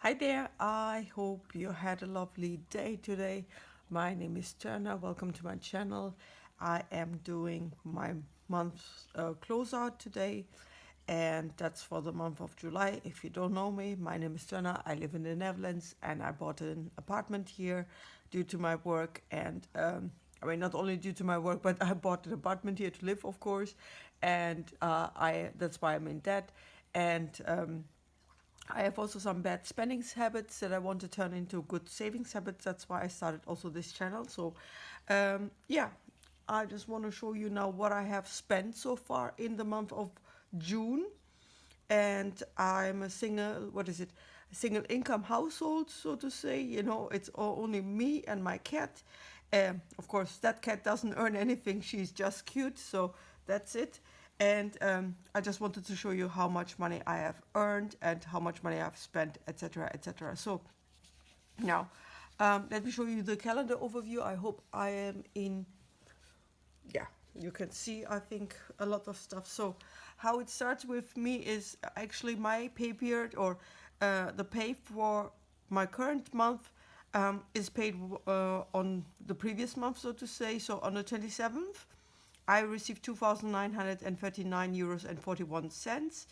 Hi there, I hope you had a lovely day today. My name is Turner. Welcome to my channel. I am doing my month's closeout today, and that's for the month of July. If you don't know me, my name is Turner. I live in the Netherlands and I bought an apartment here due to my work. And I mean, not only due to my work, but I bought an apartment here to live, of course, and that's why I'm in debt. And I have also some bad spending habits that I want to turn into good savings habits. That's why I started also this channel. So, yeah, I just want to show you now what I have spent so far in the month of June. And I'm a single, what is it? A single income household, so to say. It's only me and my cat. Of course, that cat doesn't earn anything. She's just cute, so that's it. And I just wanted to show you how much money I have earned and how much money I've spent, etc., etc. So now, let me show you the calendar overview. I hope I am in, yeah, you can see, I think, a lot of stuff. So how it starts with me is actually my pay period, or the pay for my current month is paid on the previous month, so to say. So on the 27th, I received 2,939 euros and 41 cents.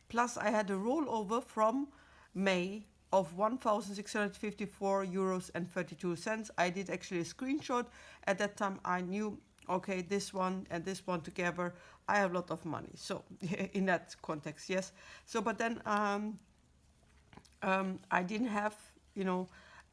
Plus, I had a rollover from May of 1,654 euros and 32 cents. I did actually a screenshot. At that time, I knew, okay, this one and this one together, I have a lot of money. So, in that context, yes. So, but then I didn't have,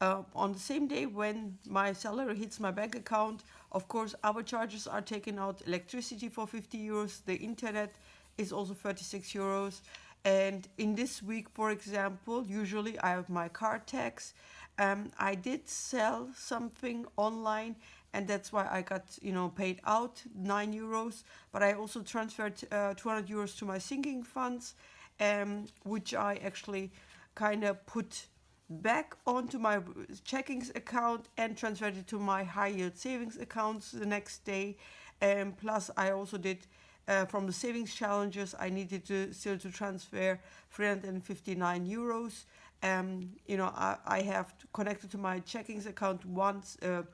on the same day when my salary hits my bank account, of course, our charges are taken out. Electricity for 50 euros, the internet is also 36 euros. And in this week, for example, usually I have my car tax. I did sell something online, and that's why I got, paid out 9 euros. But I also transferred 200 euros to my sinking funds, which I actually kind of put back onto my checkings account and transferred it to my high yield savings accounts the next day. And plus, I also did from the savings challenges, I needed to still to transfer 359 euros. I have connected to my checkings account once a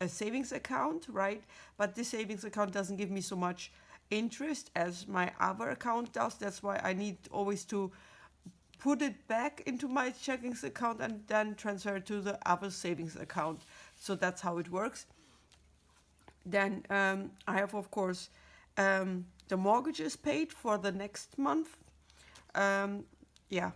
savings account, right? But this savings account doesn't give me so much interest as my other account does. That's why I need always to put it back into my checkings account and then transfer it to the other savings account. So that's how it works. Then I have, of course, the mortgage is paid for the next month. Um, yeah,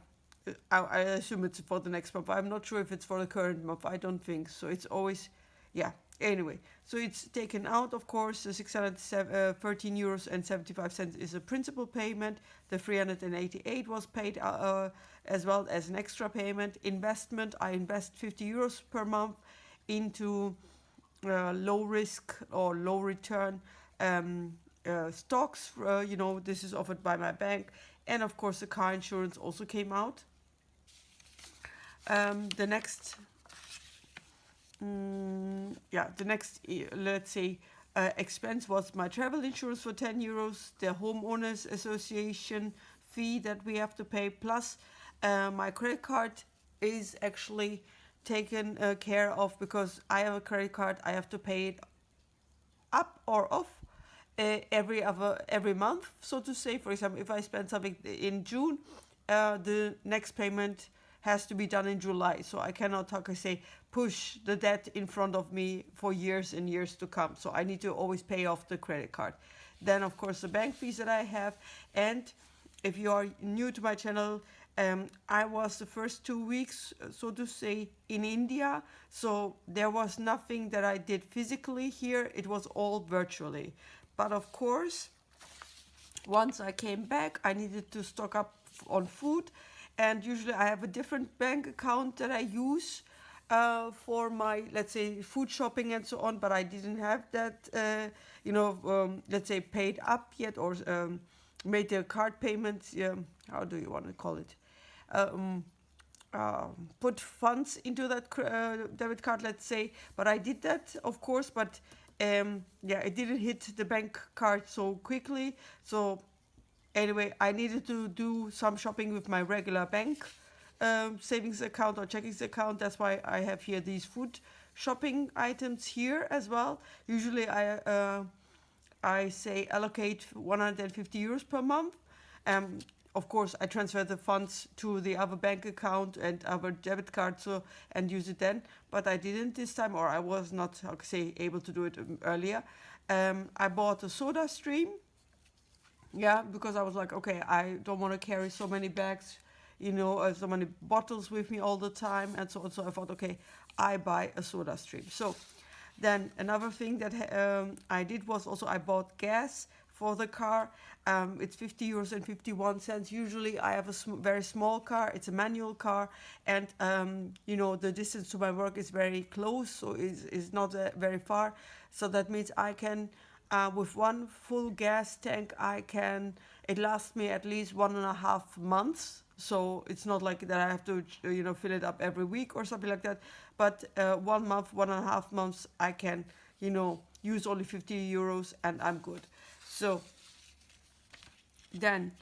I assume it's for the next month. I'm not sure if it's for the current month. I don't think so. It's always, yeah. Anyway, so it's taken out, of course. The 613 euros and 75 cents is a principal payment. The 388 was paid as well as an extra payment. Investment, I invest 50 euros per month into low risk or low return stocks. This is offered by my bank. And of course, the car insurance also came out. The next, let's say, expense was my travel insurance for 10 euros, the homeowners association fee that we have to pay, plus my credit card is actually taken care of because I have a credit card. I have to pay it up or off every month, so to say. For example, if I spend something in June, the next payment has to be done in July. So I cannot, how can I say, push the debt in front of me for years and years to come. So I need to always pay off the credit card. Then, of course, the bank fees that I have. And if you are new to my channel, I was the first 2 weeks, so to say, in India. So there was nothing that I did physically here. It was all virtually. But of course, once I came back, I needed to stock up on food. And usually I have a different bank account that I use for my, let's say, food shopping and so on. But I didn't have that, let's say, paid up yet, or made the card payments. How do you want to call it? Put funds into that debit card, let's say. But I did that, of course. But it didn't hit the bank card so quickly. So anyway, I needed to do some shopping with my regular bank savings account or checkings account. That's why I have here these food shopping items here as well. Usually I say allocate 150 euros per month. Um, of course, I transfer the funds to the other bank account and other debit card, so and use it then. But I didn't this time, or I was not, how to say, able to do it earlier. I bought a soda stream, yeah, because I was like, okay, I don't want to carry so many bags, so many bottles with me all the time, and so on. So I thought, okay, I buy a soda stream. So then another thing that I did was also I bought gas for the car. It's 50 euros and 51 cents. Usually I have a very small car. It's a manual car. And, the distance to my work is very close, so it's not very far. So that means I can, with one full gas tank, it lasts me at least 1.5 months. So it's not like that I have to, fill it up every week or something like that. But 1 month, 1.5 months, I can, use only 50 euros and I'm good. So then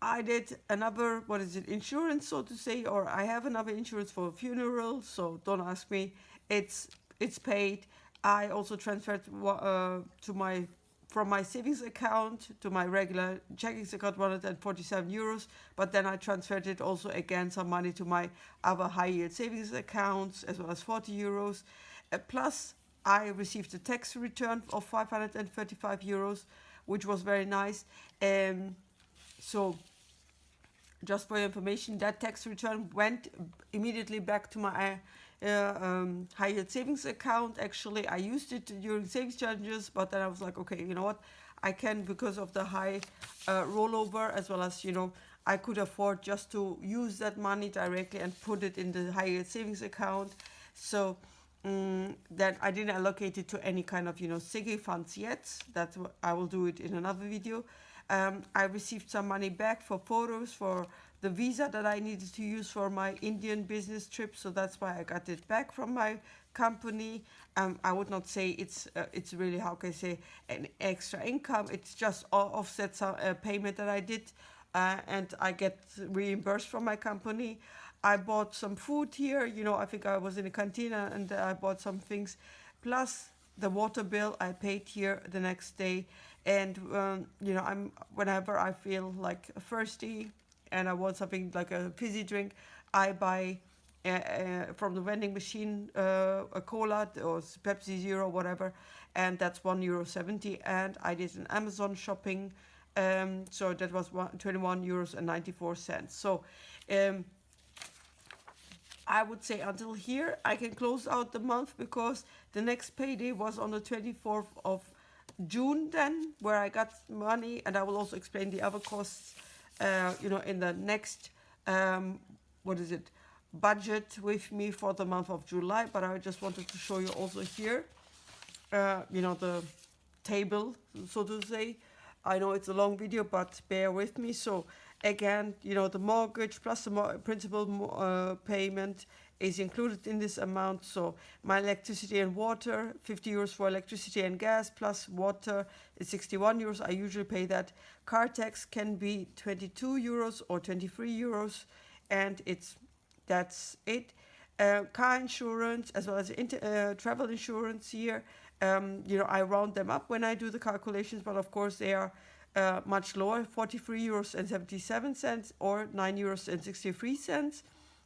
I did another, insurance, so to say, or I have another insurance for a funeral. So don't ask me. It's paid. I also transferred from my savings account to my regular checkings account 147 euros, but then I transferred it also again some money to my other high yield savings accounts as well as 40 euros. Plus I received a tax return of 535 euros, which was very nice. So just for your information, that tax return went immediately back to my high yield savings account. Actually, I used it during savings charges, but then I was like, okay, you know what? I can, because of the high rollover, as well as, I could afford just to use that money directly and put it in the high yield savings account. So that I didn't allocate it to any kind of, SIGI funds yet. That I will do it in another video. I received some money back for photos for the visa that I needed to use for my Indian business trip, so that's why I got it back from my company. I would not say it's really, how can I say, an extra income. It's just offsets a payment that I did, and I get reimbursed from my company. I bought some food here. I think I was in a cantina and I bought some things, plus the water bill I paid here the next day. And whenever I feel like thirsty and I want something like a fizzy drink, I buy from the vending machine a cola or Pepsi Zero, whatever, and that's €1.70. And I did an Amazon shopping, so that was €21.94. So I would say until here I can close out the month, because the next payday was on the 24th of June then, where I got money, and I will also explain the other costs in the next budget with me for the month of July. But I just wanted to show you also here the table, so to say. I know it's a long video, but bear with me. So again, the mortgage plus the principal payment is included in this amount. So my electricity and water, 50 euros for electricity and gas, plus water is 61 euros. I usually pay that. Car tax can be 22 euros or 23 euros, and that's it. Car insurance as well as travel insurance here. I round them up when I do the calculations, but of course they are much lower, 43 euros and 77 cents or 9 euros and 63 cents.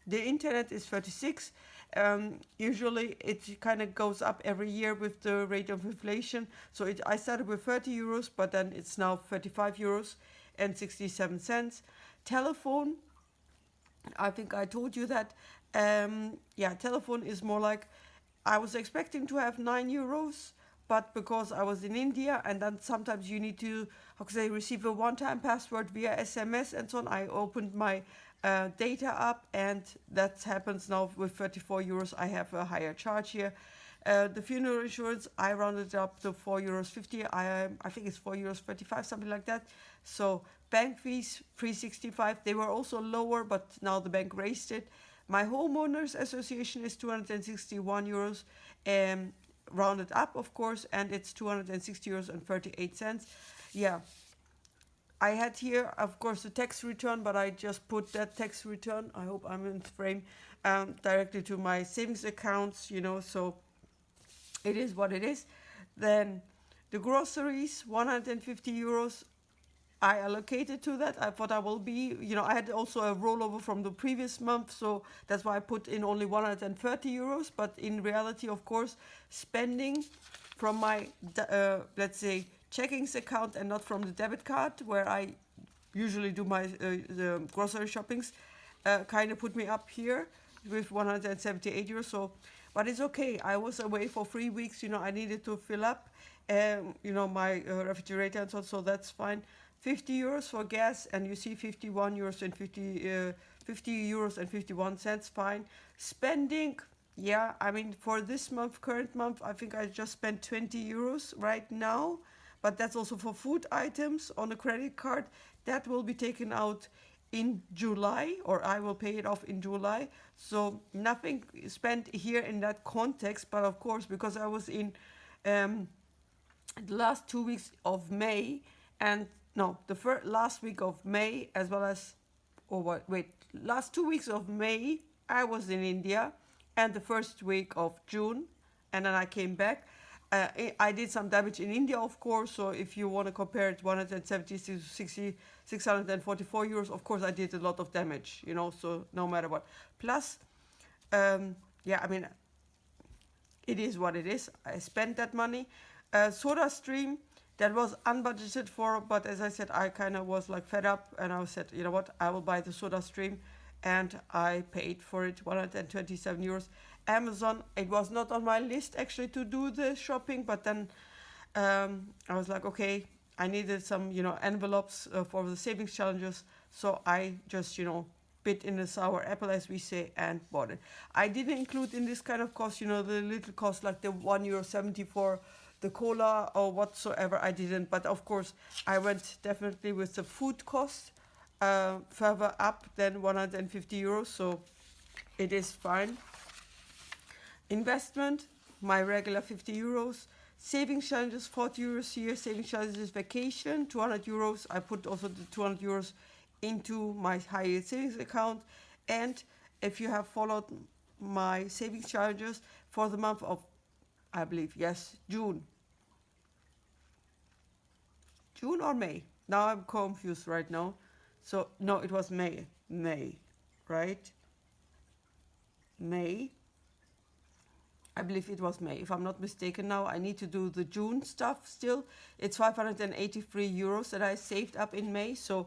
The internet is 36. Usually it kind of goes up every year with the rate of inflation. So I started with 30 euros, but then it's now 35 euros and 67 cents. Telephone, I think I told you that. Telephone is more like, I was expecting to have 9 euros, but because I was in India and then sometimes you need to, receive a one-time password via SMS and so on, I opened my data up, and that happens now with 34 euros. I have a higher charge here. The funeral insurance, I rounded up to 4.50 euros. I think it's 4.35 euros, something like that. So bank fees, 3.65. They were also lower, but now the bank raised it. My homeowners association is 261 euros, rounded up, of course, and it's 260 euros and 38 cents. Yeah, I had here, of course, the tax return, but I just put that tax return, I hope I'm in frame, directly to my savings accounts, so it is what it is. Then the groceries, 150 euros, I allocated to that. I thought I will be, I had also a rollover from the previous month, so that's why I put in only 130 euros. But in reality, of course, spending from my, let's say, checkings account and not from the debit card, where I usually do my the grocery shoppings, kind of put me up here with 178 euros. So, but it's okay. I was away for 3 weeks. I needed to fill up, my refrigerator and so that's fine. 50 euros for gas, and you see 51 euros and 50 euros and 51 cents. Fine. Spending. Yeah, I mean, for this month, current month, I think I just spent 20 euros right now, but that's also for food items on a credit card. That will be taken out in July, or I will pay it off in July. So nothing spent here in that context, but of course, because I was in the last 2 weeks of May, and no, the last week of May, as well as, last 2 weeks of May, I was in India, and the first week of June, and then I came back. I did some damage in India, of course, so if you want to compare it, 170 to 644 euros, of course I did a lot of damage, so no matter what. Plus, yeah, I mean, it is what it is. I spent that money. Soda Stream, that was unbudgeted for, but as I said, I kind of was like fed up, and I said, you know what, I will buy the Soda Stream, and I paid for it 127 euros. Amazon, it was not on my list actually to do the shopping, but then I was like, okay, I needed some, envelopes for the savings challenges, so I just, bit in the sour apple, as we say, and bought it. I didn't include in this kind of cost, the little cost like the €1.70 for the cola or whatsoever. I didn't, but of course I went definitely with the food cost further up than 150 euros, so it is fine. Investment, my regular 50 euros. Savings challenges, 40 euros here. Savings challenges vacation, 200 euros. I put also the 200 euros into my high yield savings account. And if you have followed my savings challenges for the month of, I believe, yes, June or May. Now I'm confused right now. So, no, it was May, right? May. I believe it was May, if I'm not mistaken now. I need to do the June stuff still. It's 583 euros that I saved up in May. So,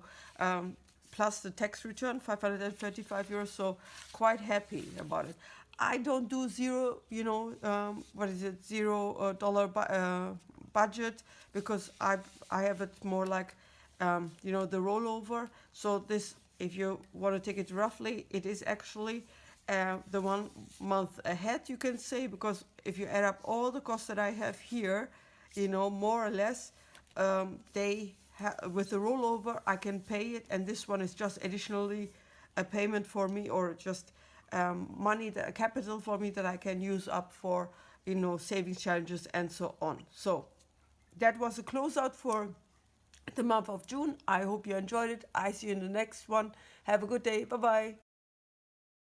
plus the tax return, 535 euros. So, quite happy about it. I don't do zero, $0 budget, because I have it more like, the rollover. So this, if you want to take it roughly, it is actually the 1 month ahead, you can say, because if you add up all the costs that I have here, more or less, with the rollover, I can pay it, and this one is just additionally a payment for me, or just money, capital for me that I can use up for, savings challenges and so on. So that was a closeout for the month of June. I hope you enjoyed it. I see you in the next one. Have a good day. Bye-bye.